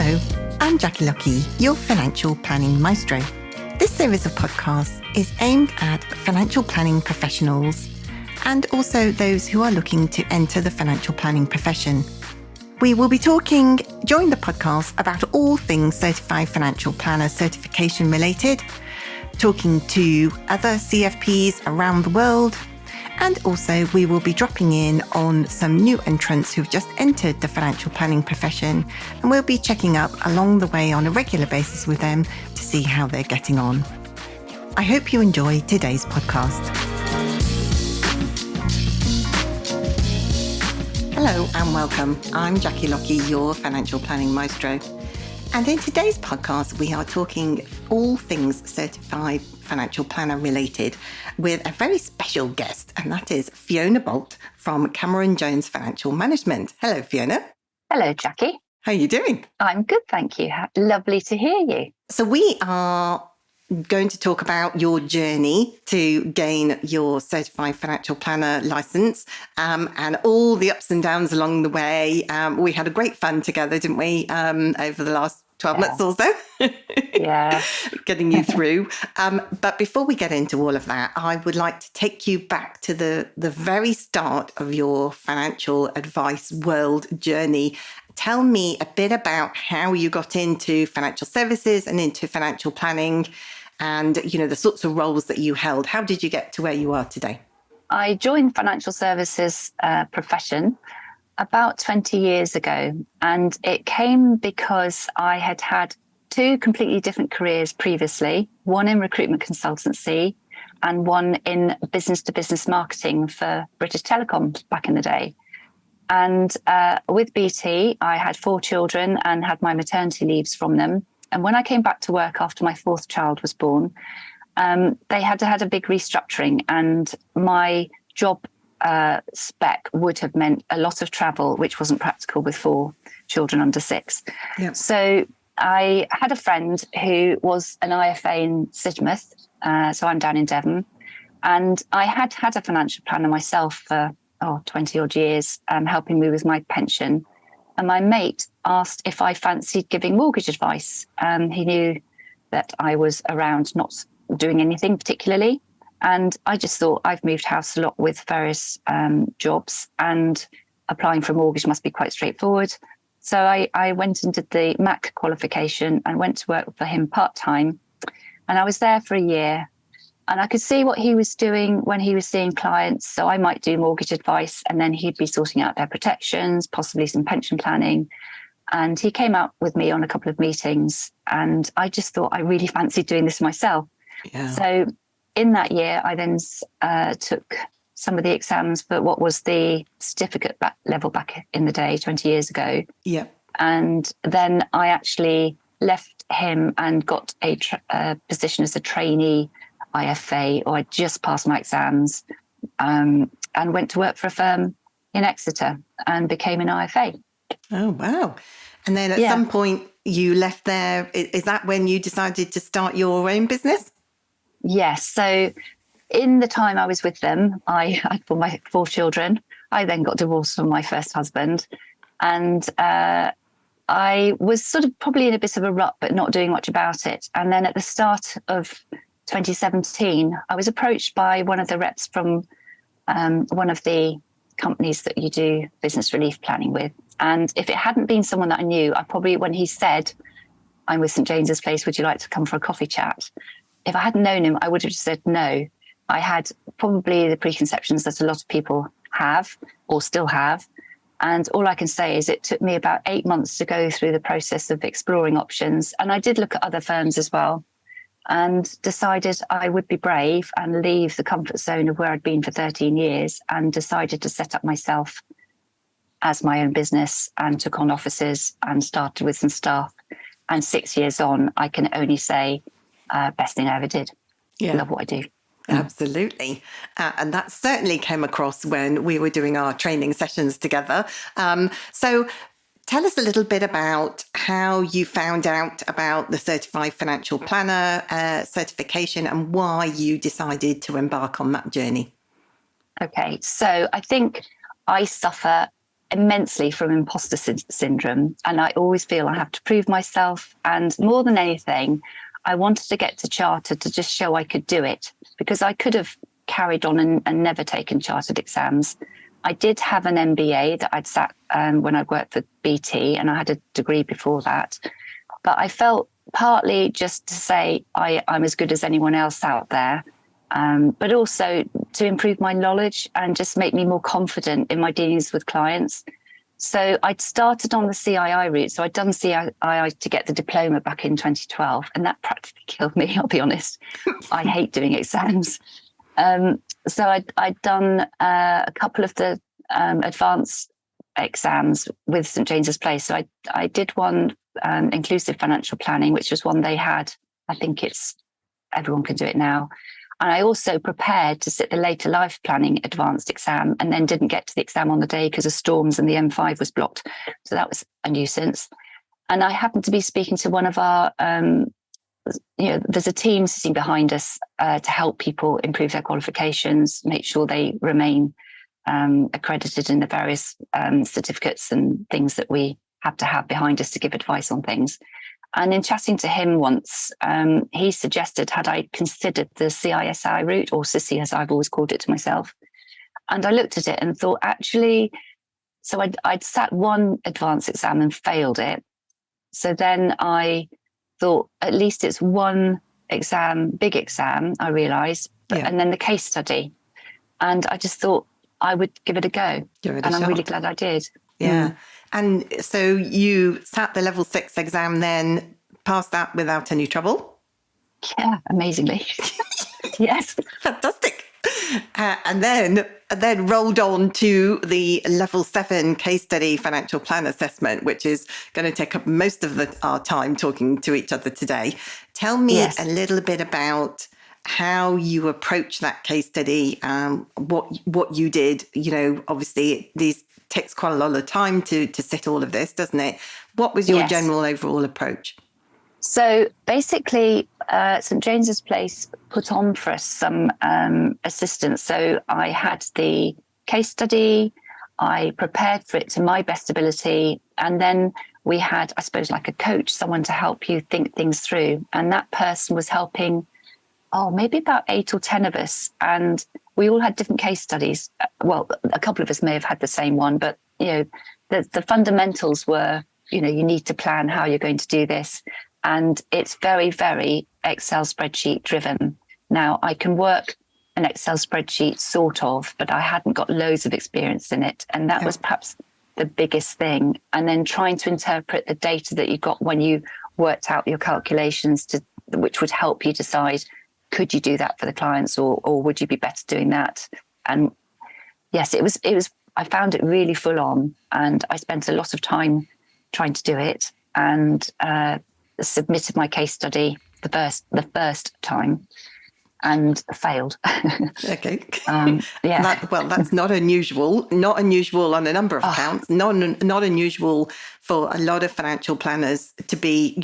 Hello, I'm Jackie Lucky, your financial planning maestro. This series of podcasts is aimed at financial planning professionals and also those who are looking to enter the financial planning profession. We will be talking during the podcast about all things Certified Financial Planner certification related, talking to other CFPs around the world, and also we will be dropping in on some new entrants who've just entered the financial planning profession, and we'll be checking up along the way on a regular basis with them to see how they're getting on. I hope you enjoy today's podcast. Hello and welcome. I'm Jackie Lucky, your financial planning maestro. And in today's podcast, we are talking all things Certified Financial Planner related with a very special guest, and that is Fiona Bolt from Cameron Jones Financial Management. Hello, Fiona. Hello, Jackie. How are you doing? I'm good, thank you. Lovely to hear you. So we are going to talk about your journey to gain your Certified Financial Planner license and all the ups and downs along the way. We had a great fun together, didn't we, over the last 12 months or so? Yeah. Getting you through. But before we get into all of that, I would like to take you back to the very start of your financial advice world journey. Tell me a bit about how you got into financial services and into financial planning and, you know, the sorts of roles that you held. How did you get to where you are today? I joined financial services profession about 20 years ago, and it came because I had had two completely different careers previously, one in recruitment consultancy and one in business-to-business marketing for British Telecom back in the day. And with BT, I had 4 children and had my maternity leaves from them. And when I came back to work after my 4th child was born, they had a big restructuring, and my job spec would have meant a lot of travel, which wasn't practical with 4 children under 6. Yep. So I had a friend who was an IFA in Sidmouth, so I'm down in Devon, and I had a financial planner myself for 20 odd years, helping me with my pension. And my mate asked if I fancied giving mortgage advice. He knew that I was around not doing anything particularly. And I just thought, I've moved house a lot with various jobs, and applying for a mortgage must be quite straightforward. So I went and did the MAC qualification and went to work for him part-time. And I was there for a year. And I could see what he was doing when he was seeing clients. So I might do mortgage advice, and then he'd be sorting out their protections, possibly some pension planning. And he came out with me on a couple of meetings, and I just thought I really fancied doing this myself. Yeah. So in that year, I then took some of the exams for what was the certificate level back in the day, 20 years ago. Yeah. And then I actually left him and got a position as a trainee IFA, or I just passed my exams, and went to work for a firm in Exeter and became an IFA. Oh, wow. And then at some point you left there. Is that when you decided to start your own business? Yes. So in the time I was with them, I had my 4 children. I then got divorced from my first husband, and I was sort of probably in a bit of a rut, but not doing much about it. And then at the start of 2017, I was approached by one of the reps from one of the companies that you do business relief planning with. And if it hadn't been someone that I knew, I probably, when he said, "I'm with St. James's Place, would you like to come for a coffee chat?" If I hadn't known him, I would have just said no. I had probably the preconceptions that a lot of people have or still have. And all I can say is it took me about 8 months to go through the process of exploring options. And I did look at other firms as well, and decided I would be brave and leave the comfort zone of where I'd been for 13 years, and decided to set up myself as my own business, and took on offices and started with some staff. And 6 years on, I can only say, best thing I ever did. Yeah. Love what I do. Absolutely. And that certainly came across when we were doing our training sessions together. So tell us a little bit about how you found out about the Certified Financial Planner certification and why you decided to embark on that journey. Okay, so I think I suffer immensely from imposter syndrome. And I always feel I have to prove myself. And more than anything, I wanted to get to chartered to just show I could do it, because I could have carried on and never taken chartered exams. I did have an MBA that I'd sat when I worked for BT, and I had a degree before that. But I felt partly just to say I'm as good as anyone else out there, but also to improve my knowledge and just make me more confident in my dealings with clients. So I'd started on the CII route. So I'd done CII to get the diploma back in 2012, and that practically killed me, I'll be honest. I hate doing exams. So I'd done a couple of the advanced exams with St James's Place. So I did one, inclusive financial planning, which was one they had. I think everyone can do it now. And I also prepared to sit the later life planning advanced exam, and then didn't get to the exam on the day because of storms and the M5 was blocked. So that was a nuisance. And I happened to be speaking to one of our, there's a team sitting behind us to help people improve their qualifications, make sure they remain accredited in the various certificates and things that we have to have behind us to give advice on things. And in chatting to him once, he suggested, had I considered the CISI route, or CISI as I've always called it to myself. And I looked at it and thought, actually, so I'd sat one advanced exam and failed it. So then I thought, at least it's one exam, big exam, I realised, and then the case study. And I just thought I would give it a go. And I'm really glad I did. Yeah. And so you sat the level 6 exam, then passed that without any trouble? Yeah, amazingly. Yes. Fantastic. And then rolled on to the level 7 case study financial plan assessment, which is going to take up most of our time talking to each other today. Tell me a little bit about how you approach that case study, what you did. Obviously these takes quite a lot of time to sit all of this, doesn't it? What was your general overall approach? So basically, St James's Place put on for us some assistance. So I had the case study, I prepared for it to my best ability, and then we had, I suppose, like a coach, someone to help you think things through. And that person was helping, maybe about 8 or 10 of us. And we all had different case studies. Well, a couple of us may have had the same one, but, the fundamentals were, you need to plan how you're going to do this. And it's very, very Excel spreadsheet driven. Now, I can work an Excel spreadsheet sort of, but I hadn't got loads of experience in it. And that was perhaps the biggest thing. And then trying to interpret the data that you got when you worked out your calculations, which would help you decide, could you do that for the clients, or would you be better doing that? And yes, it was. I found it really full on, and I spent a lot of time trying to do it, and submitted my case study the first time, and failed. Okay. Yeah. That's not unusual. Not unusual on a number of counts. Not unusual for a lot of financial planners to be,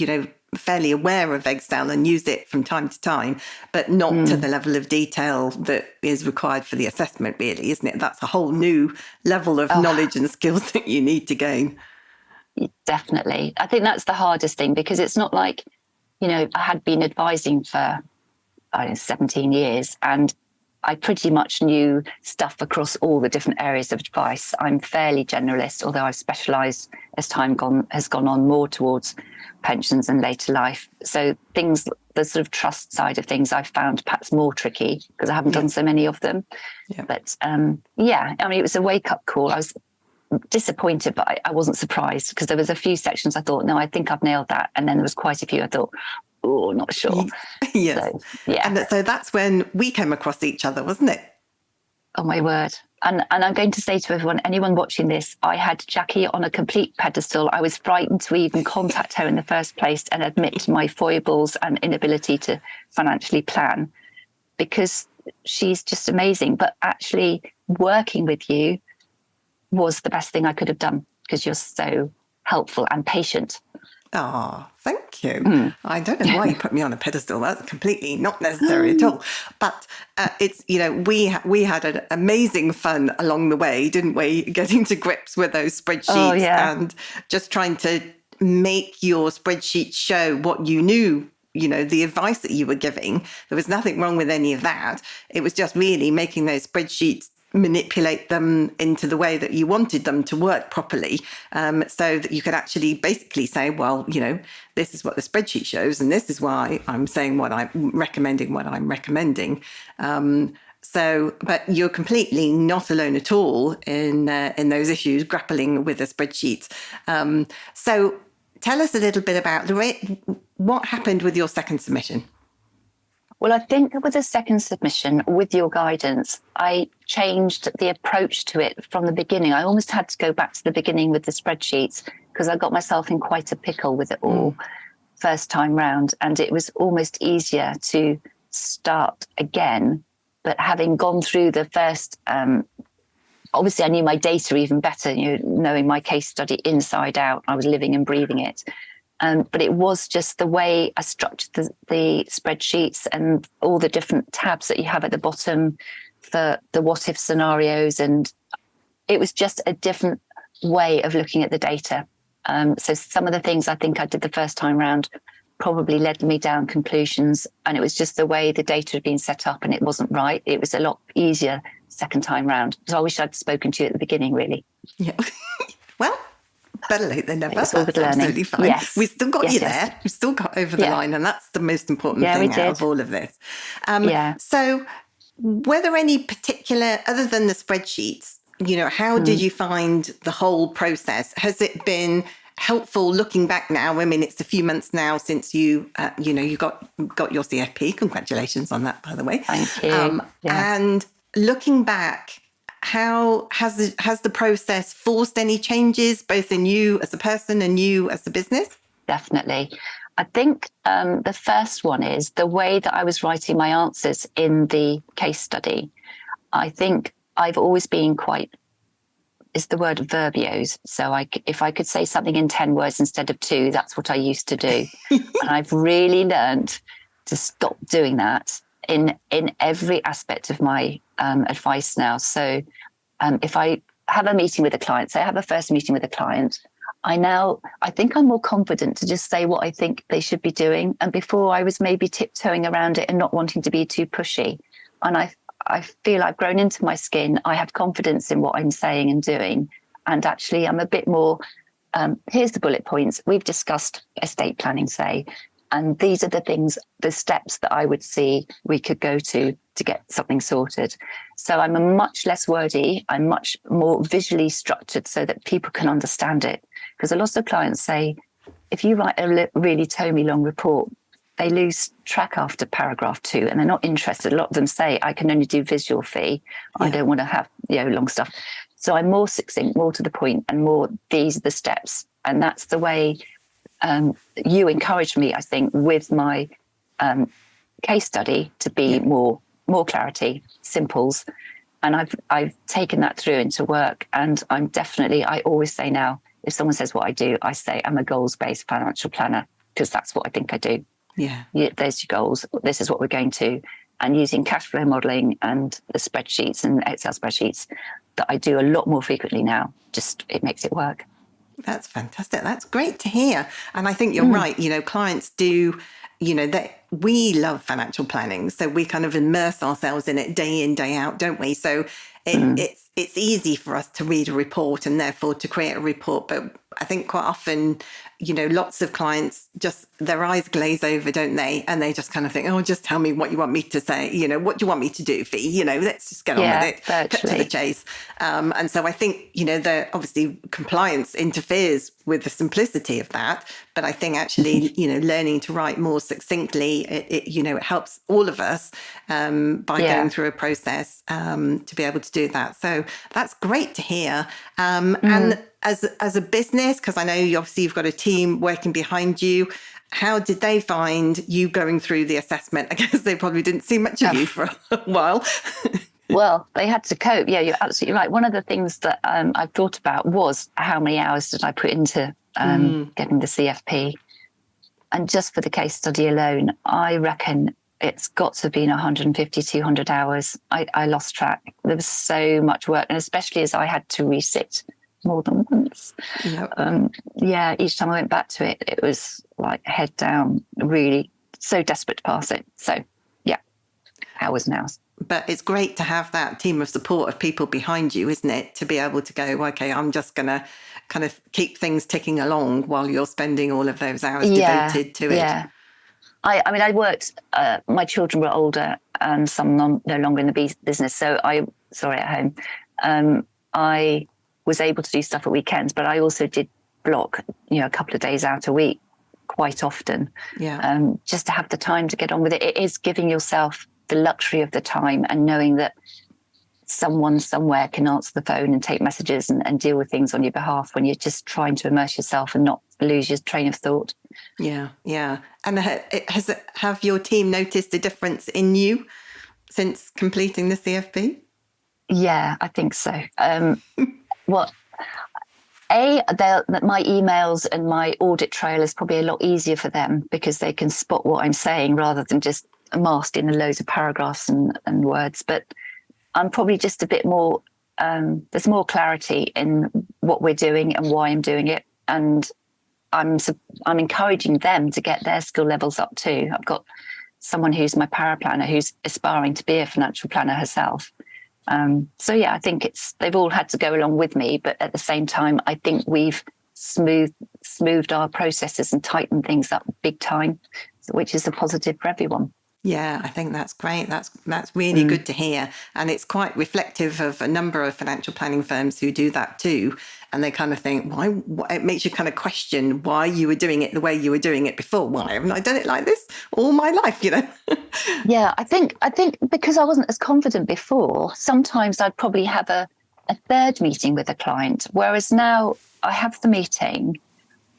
fairly aware of Excel and use it from time to time, but not to the level of detail that is required for the assessment, really, isn't it? That's a whole new level of knowledge and skills that you need to gain. Definitely. I think that's the hardest thing, because it's not like, I had been advising for 17 years, and I pretty much knew stuff across all the different areas of advice. I'm fairly generalist, although I've specialised as time has gone on more towards pensions and later life. So things, the sort of trust side of things, I've found perhaps more tricky because I haven't done so many of them. Yeah. But it was a wake-up call. I was disappointed, but I wasn't surprised, because there was a few sections I thought, no, I think I've nailed that. And then there was quite a few I thought, not sure. Yes. So, yeah. And so that's when we came across each other, wasn't it? Oh, my word. And I'm going to say to anyone watching this, I had Jackie on a complete pedestal. I was frightened to even contact her in the first place and admit to my foibles and inability to financially plan, because she's just amazing. But actually working with you was the best thing I could have done, because you're so helpful and patient. Oh, thank you. I don't know why you put me on a pedestal. That's completely not necessary at all. But it's, we had an amazing fun along the way, didn't we? Getting to grips with those spreadsheets and just trying to make your spreadsheet show what you knew, the advice that you were giving. There was nothing wrong with any of that. It was just really making those spreadsheets manipulate them into the way that you wanted them to work properly, so that you could actually basically say, well, this is what the spreadsheet shows, and this is why I'm saying what I'm recommending. But you're completely not alone at all in those issues, grappling with the spreadsheets. So tell us a little bit about what happened with your second submission. Well, I think with the second submission, with your guidance, I changed the approach to it from the beginning. I almost had to go back to the beginning with the spreadsheets because I got myself in quite a pickle with it all first time round. And it was almost easier to start again. But having gone through the first, obviously I knew my data even better, knowing my case study inside out. I was living and breathing it. But it was just the way I structured the spreadsheets and all the different tabs that you have at the bottom for the what if scenarios. And it was just a different way of looking at the data. So some of the things I think I did the first time round probably led me down conclusions. And it was just the way the data had been set up and it wasn't right. It was a lot easier second time round. So I wish I'd spoken to you at the beginning, really. Yeah. Well, better late than never. It's all good learning. Absolutely fine. Yes. We still got you there. We still got over the line, and that's the most important thing out of all of this. So were there any particular, other than the spreadsheets, how did you find the whole process? Has it been helpful looking back now? I mean, it's a few months now since you got your CFP. Congratulations on that, by the way. Thank you. And looking back, how has the process forced any changes, both in you as a person and you as a business? Definitely. I think the first one is the way that I was writing my answers in the case study. I think I've always been is the word verbiose. So if I could say something in 10 words instead of 2, that's what I used to do. And I've really learned to stop doing that in every aspect of my advice now. So if I have a meeting with a client, say I have a first meeting with a client, I think I'm more confident to just say what I think they should be doing. And before I was maybe tiptoeing around it and not wanting to be too pushy. And I feel I've grown into my skin. I have confidence in what I'm saying and doing. And actually I'm a bit more, here's the bullet points. We've discussed estate planning, say, and these are the steps that I would see we could go to get something sorted. So I'm a much less wordy. I'm much more visually structured so that people can understand it. Because a lot of clients say, if you write a really tomey long report, they lose track after paragraph 2 and they're not interested. A lot of them say, I can only do visual fee. I don't want to have long stuff. So I'm more succinct, more to the point, and more, these are the steps. And that's the way you encouraged me, I think, with my case study to be more clarity, simples. And I've taken that through into work. And I always say now, if someone says what I do, I say I'm a goals-based financial planner, because that's what I think I do. Yeah. There's your goals. This is what we're going to. And using cash flow modeling and the spreadsheets and Excel spreadsheets that I do a lot more frequently now, it makes it work. That's fantastic. That's great to hear. And I think you're right. Clients do, we love financial planning. So we kind of immerse ourselves in it day in, day out, don't we? So it's easy for us to read a report and therefore to create a report. But I think quite often, lots of clients just, their eyes glaze over, don't they? And they just kind of think, oh, just tell me what you want me to say. What do you want me to do, Fee? Let's just get on with it, cut to the chase. And so I think, obviously compliance interferes with the simplicity of that. But I think actually, learning to write more succinctly, it helps all of us by going through a process to be able to do that. So that's great to hear. And as a business, because I know you've got a team working behind you, how did they find you going through the assessment? I guess they probably didn't see much of you for a while. Well, they had to cope. Yeah, you're absolutely right. One of the things that I've thought about was how many hours did I put into getting the CFP. And just for the case study alone, I reckon it's got to have been 150, 200 hours. I lost track. There was so much work, and especially as I had to resit more than once. Yep. Each time I went back to it, it was like head down, really so desperate to pass it. So, yeah, hours and hours. But it's great to have that team of support of people behind you, isn't it? To be able to go, okay, I'm just going to kind of keep things ticking along while you're spending all of those hours devoted to it. Yeah. I mean, I worked, my children were older and some no longer in the business. So at home, I was able to do stuff at weekends, but I also did block, a couple of days out a week quite often. Yeah. Just to have the time to get on with it. It is giving yourself the luxury of the time and knowing that someone somewhere can answer the phone and take messages and deal with things on your behalf when you're just trying to immerse yourself and not lose your train of thought. Yeah. And have your team noticed a difference in you since completing the CFP? Yeah, I think so. My emails and my audit trail is probably a lot easier for them because they can spot what I'm saying rather than just masked in loads of paragraphs and words. But I'm probably just a bit more, there's more clarity in what we're doing and why I'm doing it. And I'm encouraging them to get their skill levels up too. I've got someone who's my paraplanner who's aspiring to be a financial planner herself. I think they've all had to go along with me, but at the same time, I think we've smoothed our processes and tightened things up big time, which is a positive for everyone. Yeah, I think that's great. That's really good to hear. And it's quite reflective of a number of financial planning firms who do that too. And they kind of think, why? It makes you kind of question why you were doing it the way you were doing it before. Why haven't I done it like this all my life, Yeah, I think because I wasn't as confident before, sometimes I'd probably have a third meeting with a client, whereas now I have the meeting,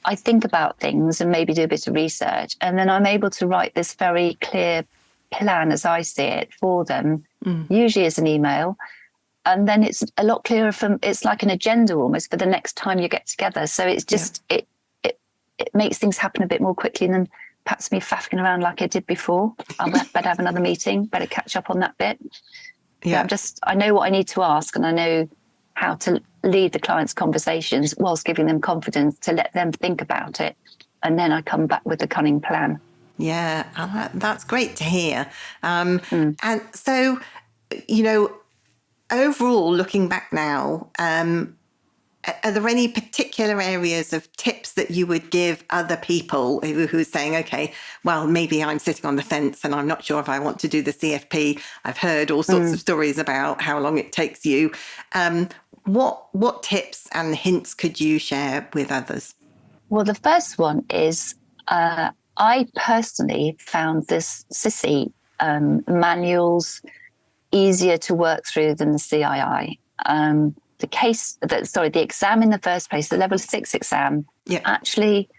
I think about things and maybe do a bit of research, and then I'm able to write this very clear plan as I see it for them, usually as an email. And then it's a lot clearer it's like an agenda almost for the next time you get together. So it's just, it makes things happen a bit more quickly than perhaps me faffing around like I did before. I better have another meeting, better catch up on that bit. Yeah. I know what I need to ask and I know how to lead the client's conversations whilst giving them confidence to let them think about it. And then I come back with a cunning plan. Yeah, that's great to hear. And so, overall, looking back now, are there any particular areas of tips that you would give other people who are saying, okay, well, maybe I'm sitting on the fence and I'm not sure if I want to do the CFP. I've heard all sorts of stories about how long it takes you. What tips and hints could you share with others? Well, the first one is I personally found this SISI manuals easier to work through than the CII. The exam in the first place, the level 6 exam, actually,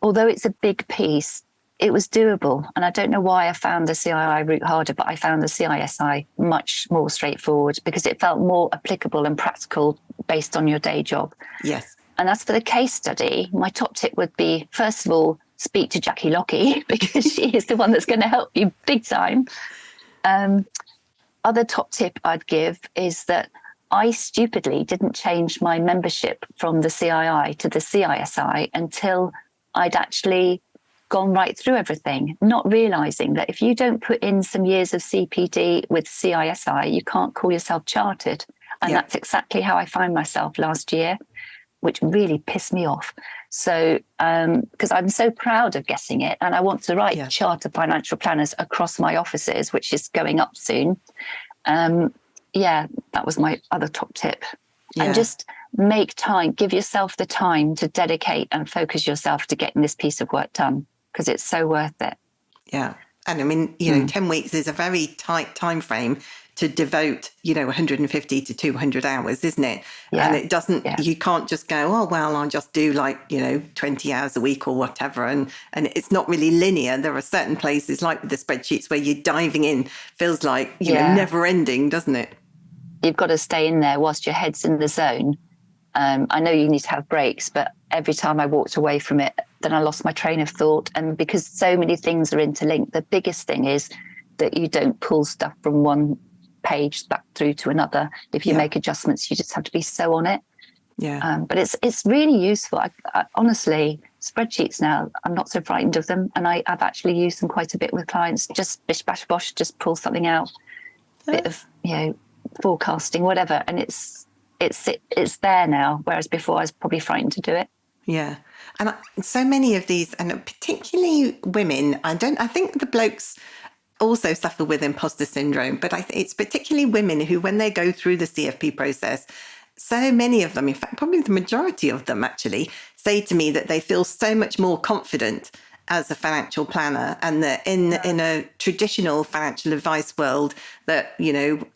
although it's a big piece, it was doable. And I don't know why I found the CII route harder, but I found the CISI much more straightforward because it felt more applicable and practical based on your day job. Yes. And as for the case study, my top tip would be, first of all, speak to Jackie Lockie because she is the one that's going to help you big time. Other top tip I'd give is that I stupidly didn't change my membership from the CII to the CISI until I'd actually gone right through everything, not realising that if you don't put in some years of CPD with CISI, you can't call yourself chartered. And that's exactly how I found myself last year, which really pissed me off. So, because I'm so proud of getting it and I want to write chartered financial planners across my offices, which is going up soon. That was my other top tip. And just make time, give yourself the time to dedicate and focus yourself to getting this piece of work done because it's so worth it. Yeah. And I mean, 10 weeks is a very tight time frame to devote, 150 to 200 hours, isn't it? Yeah. And it doesn't, you can't just go, oh, well, I'll just do 20 hours a week or whatever. And it's not really linear. There are certain places like with the spreadsheets where you're diving in, feels like, never ending, doesn't it? You've got to stay in there whilst your head's in the zone. I know you need to have breaks, but every time I walked away from it, then I lost my train of thought. And because so many things are interlinked, the biggest thing is that you don't pull stuff from one page back through to another. If you make adjustments, you just have to be so on it. Yeah. But it's really useful. I honestly, spreadsheets now, I'm not so frightened of them. And I've actually used them quite a bit with clients. Just bish, bash, bosh, just pull something out, bit of, forecasting, whatever. And it's there now, whereas before I was probably frightened to do it. Yeah. And so many of these, and particularly women, I think the blokes also suffer with imposter syndrome, but it's particularly women who, when they go through the CFP process, so many of them, in fact, probably the majority of them actually, say to me that they feel so much more confident as a financial planner, and that in a traditional financial advice world that,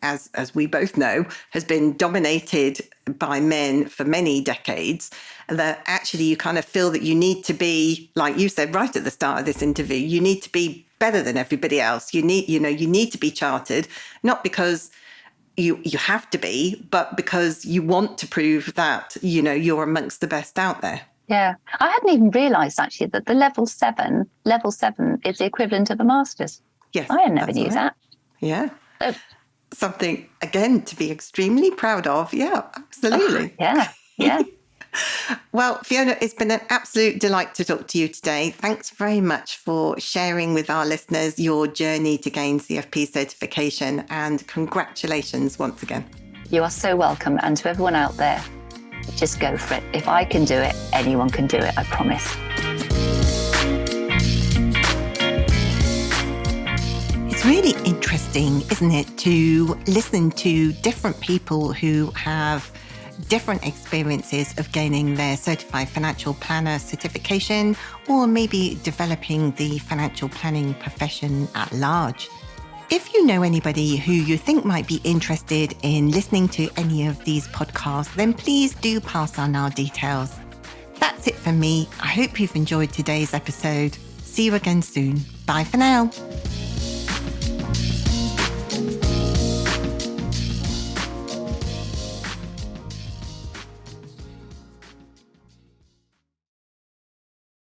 as we both know, has been dominated by men for many decades, that actually you kind of feel that you need to be, like you said right at the start of this interview, you need to be better than everybody else. You need to be chartered, not because you have to be, but because you want to prove that, you're amongst the best out there. Yeah. I hadn't even realised actually that the level 7 is the equivalent of a master's. Yes. I had never knew that. Yeah. Something, again, to be extremely proud of. Yeah, absolutely. Yeah. Well, Fiona, it's been an absolute delight to talk to you today. Thanks very much for sharing with our listeners your journey to gain CFP certification, and congratulations once again. You are so welcome. And to everyone out there, just go for it. If I can do it, anyone can do it, I promise. It's really interesting, isn't it, to listen to different people who have different experiences of gaining their certified financial planner certification, or maybe developing the financial planning profession at large. If you know anybody who you think might be interested in listening to any of these podcasts, then please do pass on our details. That's it from me. I hope you've enjoyed today's episode. See you again soon. Bye for now.